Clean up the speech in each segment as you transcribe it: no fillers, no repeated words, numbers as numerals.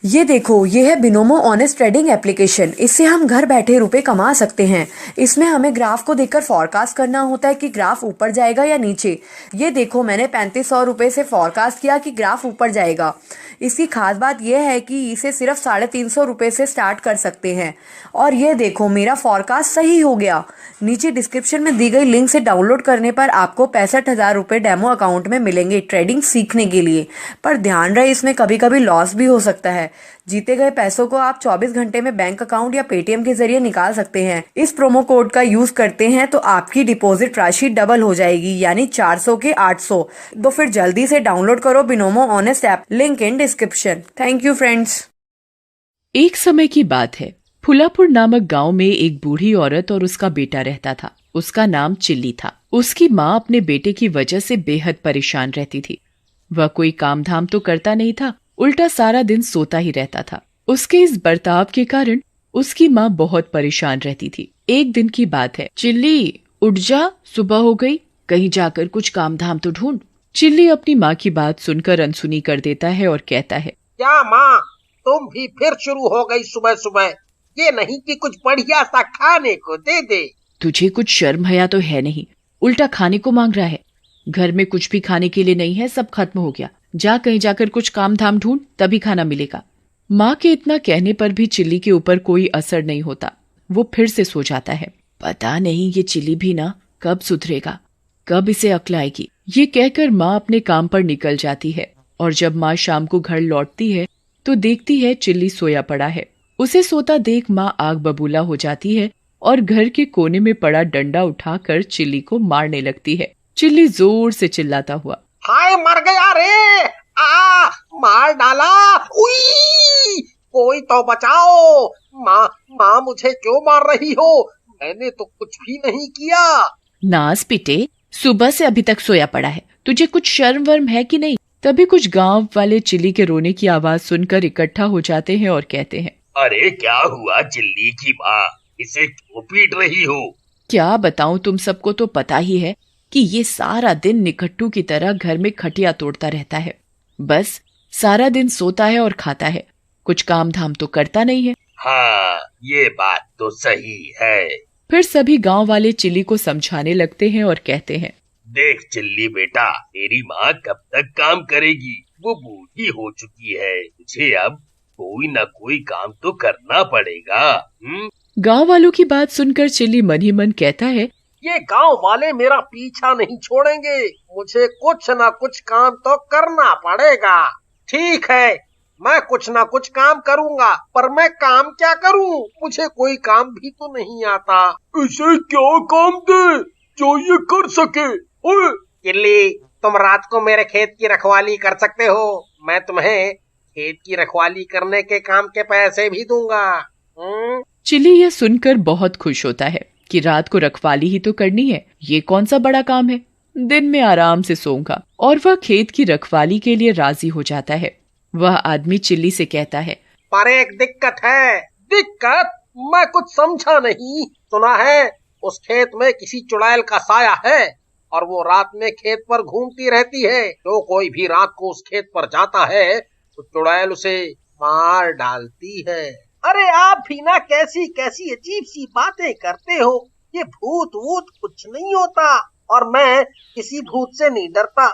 ये देखो, ये है बिनोमो ऑनेस्ट ट्रेडिंग एप्लीकेशन। इससे हम घर बैठे रुपए कमा सकते हैं। इसमें हमें ग्राफ को देखकर फॉरकास्ट करना होता है कि ग्राफ ऊपर जाएगा या नीचे। ये देखो, मैंने 3500 रुपये से फॉरकास्ट किया कि ग्राफ ऊपर जाएगा। इसकी खास बात यह है कि इसे सिर्फ 350 रुपये से स्टार्ट कर सकते हैं। और ये देखो, मेरा फॉरकास्ट सही हो गया। नीचे डिस्क्रिप्शन में दी गई लिंक से डाउनलोड करने पर आपको 65,000 रुपये डेमो अकाउंट में मिलेंगे ट्रेडिंग सीखने के लिए। पर ध्यान रहे, इसमें कभी कभी लॉस भी हो सकता है। जीते गए पैसों को आप 24 घंटे में बैंक अकाउंट या पेटीएम के जरिए निकाल सकते हैं। इस प्रोमो कोड का यूज करते हैं तो आपकी डिपॉजिट राशि डबल हो जाएगी, यानी 400 के 800। तो फिर जल्दी से डाउनलोड करो Binomo honest app, link in description. Thank you friends. एक समय की बात है, फुलापुर नामक गांव में एक बूढ़ी औरत और उसका बेटा रहता था। उसका नाम चिल्ली था। उसकी माँ अपने बेटे की वजह से बेहद परेशान रहती थी। वह कोई काम धाम तो करता नहीं था, उल्टा सारा दिन सोता ही रहता था। उसके इस बर्ताव के कारण उसकी माँ बहुत परेशान रहती थी। एक दिन की बात है, चिल्ली उठ जा, सुबह हो गई, कहीं जाकर कुछ काम धाम तो ढूंढ। चिल्ली अपनी माँ की बात सुनकर अनसुनी कर देता है और कहता है, क्या माँ, तुम भी फिर शुरू हो गई सुबह सुबह। ये नहीं कि कुछ बढ़िया सा खाने को दे दे। तुझे कुछ शर्म हया तो है नहीं, उल्टा खाने को मांग रहा है। घर में कुछ भी खाने के लिए नहीं है, सब खत्म हो गया। जा कहीं जाकर कुछ काम धाम ढूंढ, तभी खाना मिलेगा। माँ के इतना कहने पर भी चिल्ली के ऊपर कोई असर नहीं होता। वो फिर से सो जाता है। पता नहीं ये चिल्ली भी ना कब सुधरेगा, कब इसे अक्ल आएगी। ये कहकर माँ अपने काम पर निकल जाती है। और जब माँ शाम को घर लौटती है तो देखती है चिल्ली सोया पड़ा है। उसे सोता देख माँ आग बबूला हो जाती है और घर के कोने में पड़ा डंडा उठाकर चिल्ली को मारने लगती है। चिल्ली जोर से चिल्लाता हुआ, हाय मर गया रे, मार डाला, उई, कोई तो बचाओ। माँ माँ मुझे क्यों मार रही हो? मैंने तो कुछ भी नहीं किया। नास पिटे, सुबह से अभी तक सोया पड़ा है, तुझे कुछ शर्म वर्म है कि नहीं? तभी कुछ गांव वाले चिल्ली के रोने की आवाज सुनकर इकट्ठा हो जाते हैं और कहते हैं, अरे क्या हुआ चिल्ली की माँ, इसे क्यों पीट रही हो? क्या बताऊं, तुम सबको तो पता ही है कि ये सारा दिन निकट्टू की तरह घर में खटिया तोड़ता रहता है। बस सारा दिन सोता है और खाता है, कुछ काम धाम तो करता नहीं है। हाँ, ये बात तो सही है। फिर सभी गांव वाले चिल्ली को समझाने लगते हैं और कहते हैं, देख चिल्ली बेटा, तेरी माँ कब तक काम करेगी? वो बूढ़ी हो चुकी है, तुझे अब कोई न कोई काम तो करना पड़ेगा। गांव वालों की बात सुनकर चिल्ली मन ही मन कहता है, ये गांव वाले मेरा पीछा नहीं छोड़ेंगे। मुझे कुछ न कुछ काम तो करना पड़ेगा। ठीक है, मैं कुछ न कुछ काम करूंगा, पर मैं काम क्या करूं? मुझे कोई काम भी तो नहीं आता। इसे क्या काम दे जो ये कर सके? ओए चिल्ली, तुम रात को मेरे खेत की रखवाली कर सकते हो। मैं तुम्हें खेत की रखवाली करने के काम के पैसे भी दूंगा। चिल्ली यह सुनकर बहुत खुश होता है कि रात को रखवाली ही तो करनी है, ये कौन सा बड़ा काम है, दिन में आराम से सोऊंगा। और वह खेत की रखवाली के लिए राजी हो जाता है। वह आदमी चिल्ली से कहता है, पर एक दिक्कत है। दिक्कत? मैं कुछ समझा नहीं। सुना है उस खेत में किसी चुड़ैल का साया है और वो रात में खेत पर घूमती रहती है। जो कोई भी रात को उस खेत पर जाता है तो चुड़ैल उसे मार डालती है। अरे आप भी ना कैसी कैसी अजीब सी बातें करते हो। ये भूत वूत कुछ नहीं होता और मैं किसी भूत से नहीं डरता।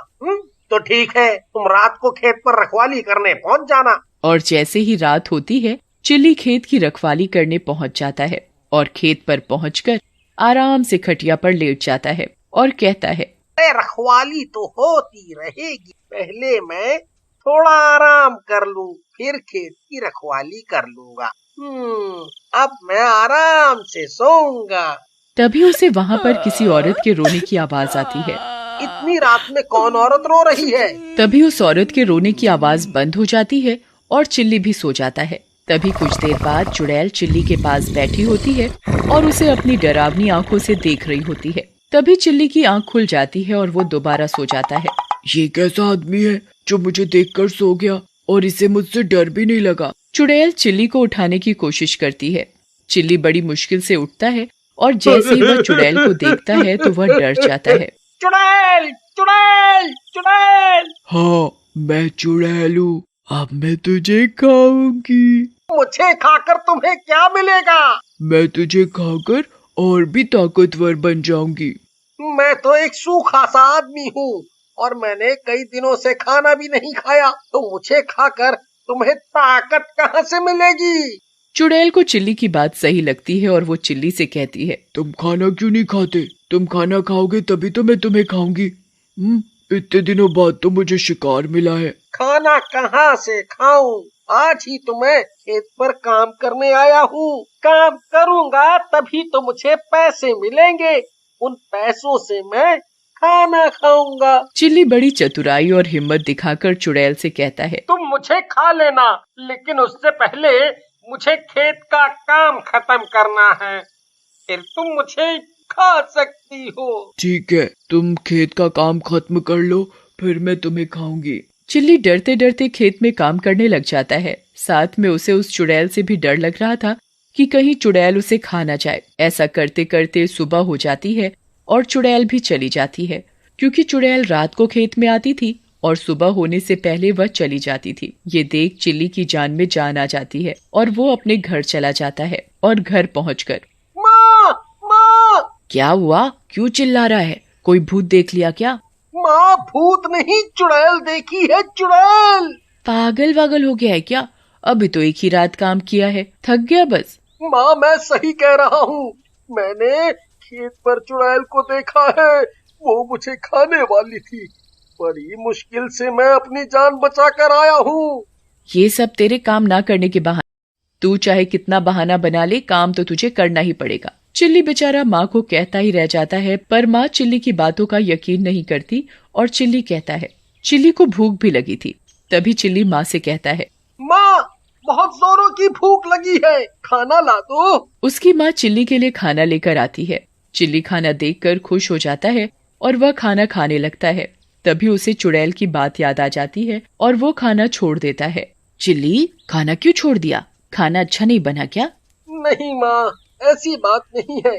तो ठीक है, तुम रात को खेत पर रखवाली करने पहुंच जाना। और जैसे ही रात होती है, चिल्ली खेत की रखवाली करने पहुंच जाता है और खेत पर पहुंचकर आराम से खटिया पर लेट जाता है और कहता है, रखवाली तो होती रहेगी, पहले मैं थोड़ा आराम कर लूं, फिर खेत की रखवाली कर लूंगा। अब मैं आराम से सोऊंगा। तभी उसे वहाँ पर किसी औरत के रोने की आवाज आती है। इतनी रात में कौन औरत रो रही है? तभी उस औरत के रोने की आवाज बंद हो जाती है और चिल्ली भी सो जाता है। तभी कुछ देर बाद चुड़ैल चिल्ली के पास बैठी होती है और उसे अपनी डरावनी आंखों से देख रही होती है। तभी चिल्ली की आंख खुल जाती है और वो दोबारा सो जाता है। ये कैसा आदमी है जो मुझे देखकर सो गया और इसे मुझसे डर भी नहीं लगा? चुड़ैल चिल्ली को उठाने की कोशिश करती है। चिल्ली बड़ी मुश्किल से उठता है और जैसे ही वह चुड़ैल को देखता है तो वह डर जाता है। चुड़ैल, चुड़ैल, चुड़ैल। हाँ, मैं चुड़ैल हूँ, अब मैं तुझे खाऊंगी। मुझे खाकर तुम्हें क्या मिलेगा? मैं तुझे खाकर और भी ताकतवर बन जाऊंगी। मैं तो एक सूखा सा आदमी हूँ और मैंने कई दिनों से खाना भी नहीं खाया, तो मुझे खाकर तुम्हें ताकत कहाँ से मिलेगी? चुड़ैल को चिल्ली की बात सही लगती है और वो चिल्ली से कहती है, तुम खाना क्यों नहीं खाते? तुम खाना खाओगे तभी तो मैं तुम्हें खाऊंगी। इतने दिनों बाद तो मुझे शिकार मिला है। खाना कहाँ से खाऊं? आज ही तो मैं खेत पर काम करने आया हूँ। काम करूँगा तभी तो मुझे पैसे मिलेंगे। उन पैसों से मैं खाना खाऊंगा। चिल्ली बड़ी चतुराई और हिम्मत दिखाकर चुड़ैल से कहता है, तुम मुझे खा लेना, लेकिन उससे पहले मुझे खेत का काम खत्म करना है, फिर तुम मुझे खा सकती हो। ठीक है, तुम खेत का काम खत्म कर लो, फिर मैं तुम्हें खाऊंगी। चिल्ली डरते डरते खेत में काम करने लग जाता है। साथ में उसे उस चुड़ैल से भी डर लग रहा था कि कहीं चुड़ैल उसे खा ना जाए। ऐसा करते करते सुबह हो जाती है और चुड़ैल भी चली जाती है, क्योंकि चुड़ैल रात को खेत में आती थी और सुबह होने से पहले वह चली जाती थी। ये देख चिल्ली की जान में जान आ जाती है और वो अपने घर चला जाता है। और घर पहुंचकर, माँ, माँ! क्या हुआ? क्यों चिल्ला रहा है? कोई भूत देख लिया क्या? माँ, भूत नहीं, चुड़ैल देखी है, चुड़ैल। पागल वागल हो गया है क्या? अभी तो एक ही रात काम किया है, थक गया बस। माँ, मैं सही कह रहा हूँ। मैंने खेत पर चुड़ैल को देखा है, वो मुझे खाने वाली थी। बड़ी मुश्किल से मैं अपनी जान बचा कर आया हूँ। ये सब तेरे काम ना करने के बहाने। तू चाहे कितना बहाना बना ले, काम तो तुझे करना ही पड़ेगा। चिल्ली बेचारा माँ को कहता ही रह जाता है, पर माँ चिल्ली की बातों का यकीन नहीं करती और चिल्ली कहता है। चिल्ली को भूख भी लगी थी, तभी चिल्ली माँ से कहता है, माँ, बहुत जोरों की भूख लगी है, खाना ला दो। उसकी माँ चिल्ली के लिए खाना लेकर आती है। चिल्ली खाना देखकर खुश हो जाता है और वह खाना खाने लगता है। तभी उसे चुड़ैल की बात याद आ जाती है और वो खाना छोड़ देता है। चिल्ली, खाना क्यों छोड़ दिया? खाना अच्छा नहीं बना क्या? नहीं माँ, ऐसी बात नहीं है।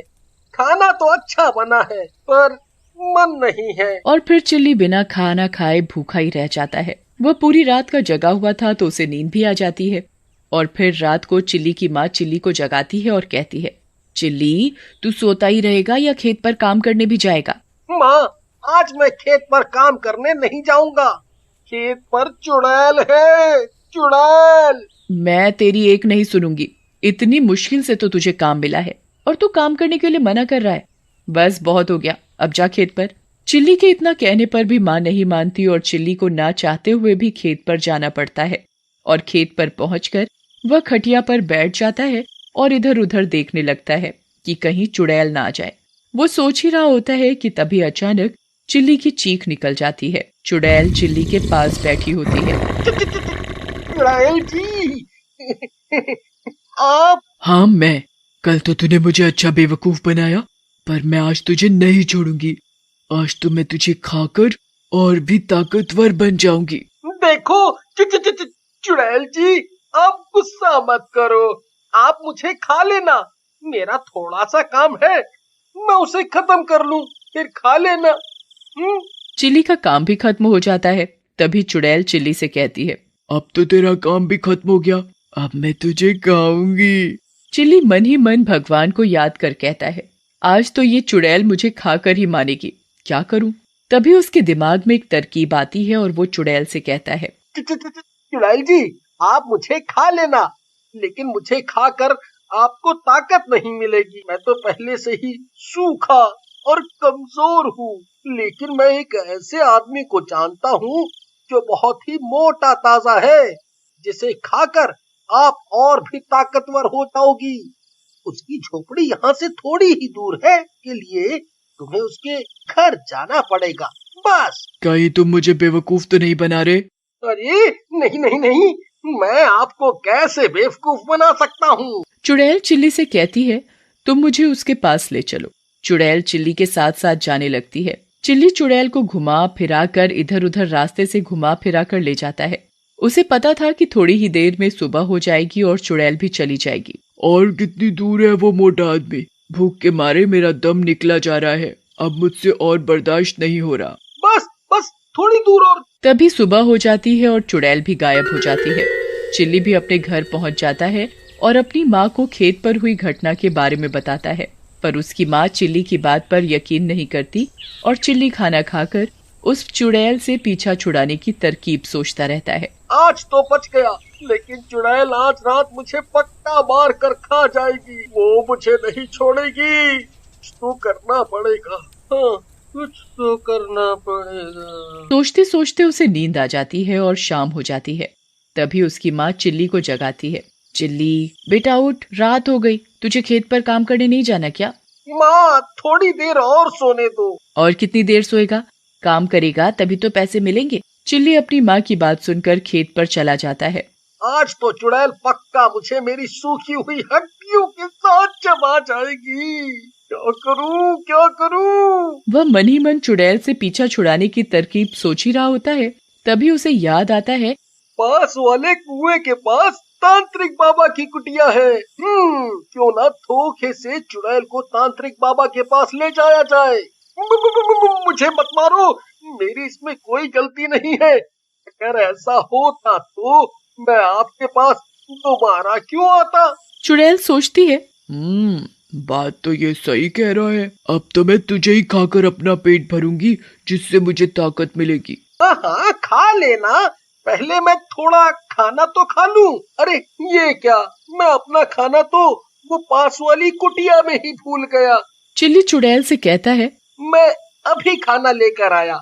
खाना तो अच्छा बना है, पर मन नहीं है। और फिर चिल्ली बिना खाना खाए भूखा ही रह जाता है। वह पूरी रात का जगा हुआ था तो उसे नींद भी आ जाती है। और फिर रात को चिल्ली की माँ चिल्ली को जगाती है और कहती है, चिल्ली, तू सोता ही रहेगा या खेत पर काम करने भी जाएगा? माँ, आज मैं खेत पर काम करने नहीं जाऊंगा। खेत पर चुड़ैल है, चुड़ैल। मैं तेरी एक नहीं सुनूंगी। इतनी मुश्किल से तो तुझे काम मिला है और तू काम करने के लिए मना कर रहा है। बस बहुत हो गया, अब जा खेत पर। चिल्ली के इतना कहने पर भी माँ नहीं मानती और चिल्ली को ना चाहते हुए भी खेत पर जाना पड़ता है। और खेत पर पहुंचकर वह खटिया पर बैठ जाता है और इधर उधर देखने लगता है कि कहीं चुड़ैल ना आ जाए। वो सोच ही रहा होता है कि तभी अचानक चिल्ली की चीख निकल जाती है। चुड़ैल चिल्ली के पास बैठी होती है। चुड़ैल जी, आप? हाँ, मैं। कल तो तूने मुझे अच्छा बेवकूफ बनाया, पर मैं आज तुझे नहीं छोड़ूंगी। आज तो मैं तुझे खाकर और भी ताकतवर बन जाऊंगी। देखो चुड़ैल जी, आप गुस्सा मत करो। आप मुझे खा लेना, मेरा थोड़ा सा काम है, मैं उसे खत्म कर लूं, फिर खा लेना। चिल्ली का काम भी खत्म हो जाता है। तभी चुड़ैल चिल्ली से कहती है, अब तो तेरा काम भी खत्म हो गया, अब मैं तुझे खाऊंगी। चिल्ली मन ही मन भगवान को याद कर कहता है, आज तो ये चुड़ैल मुझे खाकर ही मानेगी, क्या करूं? तभी उसके दिमाग में एक तरकीब आती है और वो चुड़ैल से कहता है, चुड़ैल जी, आप मुझे खा लेना, लेकिन मुझे खाकर आपको ताकत नहीं मिलेगी। मैं तो पहले से ही सूखा और कमजोर हूँ, लेकिन मैं एक ऐसे आदमी को जानता हूँ जो बहुत ही मोटा ताजा है, जिसे खाकर आप और भी ताकतवर हो जाओगी। उसकी झोपड़ी यहाँ से थोड़ी ही दूर है, के लिए तुम्हें उसके घर जाना पड़ेगा, बस। कहीं तुम मुझे बेवकूफ तो नहीं बना रहे? अरे नहीं नहीं नहीं, मैं आपको कैसे बेवकूफ बना सकता हूँ? चुड़ैल चिल्ली से कहती है, तुम मुझे उसके पास ले चलो। चुड़ैल चिल्ली के साथ साथ जाने लगती है। चिल्ली चुड़ैल को घुमा फिरा कर इधर उधर रास्ते से घुमा फिरा कर ले जाता है। उसे पता था कि थोड़ी ही देर में सुबह हो जाएगी और चुड़ैल भी चली जाएगी। और कितनी दूर है वो मोटा आदमी? भूख के मारे मेरा दम निकला जा रहा है, अब मुझसे और बर्दाश्त नहीं हो रहा। बस बस थोड़ी दूर और, तभी सुबह हो जाती है और चुड़ैल भी गायब हो जाती है। चिल्ली भी अपने घर पहुंच जाता है और अपनी माँ को खेत पर हुई घटना के बारे में बताता है, पर उसकी माँ चिल्ली की बात पर यकीन नहीं करती और चिल्ली खाना खाकर उस चुड़ैल से पीछा छुड़ाने की तरकीब सोचता रहता है। आज तो बच गया, लेकिन चुड़ैल आज रात मुझे पक्का मार कर खा जाएगी। वो मुझे नहीं छोड़ेगी। कुछ तो करना पड़ेगा। हाँ, कुछ तो करना पड़ेगा। सोचते सोचते उसे नींद आ जाती है और शाम हो जाती है। तभी उसकी माँ चिल्ली को जगाती है। चिल्ली, बेटा उठ, रात हो गई, तुझे खेत पर काम करने नहीं जाना क्या? माँ, थोड़ी देर और सोने दो। और कितनी देर सोएगा? काम करेगा तभी तो पैसे मिलेंगे। चिल्ली अपनी माँ की बात सुनकर खेत पर चला जाता है। आज तो चुड़ैल पक्का मुझे मेरी सूखी हुई हड्डियों के साथ चबा जाएगी। क्या करूं, क्या करूं? वह मन ही मन चुड़ैल से पीछा छुड़ाने की तरकीब सोच ही रहा होता है। तभी उसे याद आता है, पास वाले कुएं के पास तांत्रिक बाबा की कुटिया है। क्यों ना धोखे से चुड़ैल को तांत्रिक बाबा के पास ले जाया जाए। मुझे मत मारो, मेरी इसमें कोई गलती नहीं है। अगर ऐसा होता तो मैं आपके पास दोबारा क्यों आता? चुड़ैल सोचती है, बात तो ये सही कह रहा है। अब तो मैं तुझे ही खाकर अपना पेट भरूंगी, जिससे मुझे ताकत मिलेगी। हाँ, खा लेना, पहले मैं थोड़ा खाना तो खा लूं। अरे ये क्या, मैं अपना खाना तो वो पास वाली कुटिया में ही भूल गया। चिल्ली चुड़ैल से कहता है, मैं अभी खाना लेकर आया।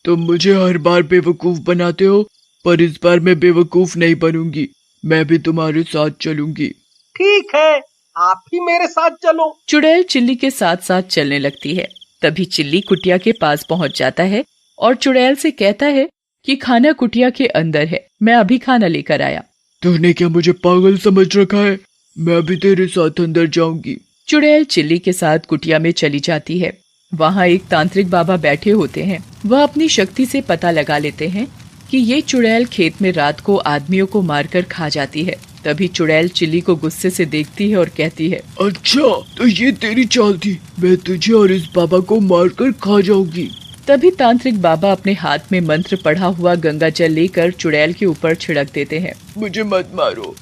तुम मुझे हर बार बेवकूफ बनाते हो, पर इस बार मैं बेवकूफ नहीं बनूंगी। मैं भी तुम्हारे साथ चलूंगी। ठीक है, आप ही मेरे साथ चलो। चुड़ैल चिल्ली के साथ साथ चलने लगती है। तभी चिल्ली कुटिया के पास पहुंच जाता है और चुड़ैल से कहता है कि खाना कुटिया के अंदर है, मैं अभी खाना लेकर आया। तूने क्या मुझे पागल समझ रखा है? मैं भी तेरे साथ अंदर जाऊंगी। चुड़ैल चिल्ली के साथ कुटिया में चली जाती है। वहाँ एक तांत्रिक बाबा बैठे होते हैं। वह अपनी शक्ति से पता लगा लेते हैं कि ये चुड़ैल खेत में रात को आदमियों को मारकर खा जाती है। तभी चुड़ैल चिल्ली को गुस्से से देखती है और कहती है, अच्छा तो ये तेरी चाल थी, मैं तुझे और इस बाबा को मारकर खा जाऊंगी। तभी तांत्रिक बाबा अपने हाथ में मंत्र पढ़ा हुआ गंगा जल लेकर चुड़ैल के ऊपर छिड़क देते हैं। मुझे मत मारो,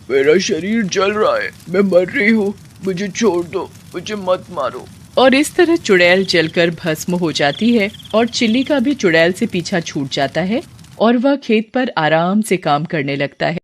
मेरा शरीर जल रहा है, मैं मर रही हूँ, मुझे छोड़ दो, मुझे मत मारो। और इस तरह चुड़ैल जलकर भस्म हो जाती है और चिल्ली का भी चुड़ैल से पीछा छूट जाता है और वह खेत पर आराम से काम करने लगता है।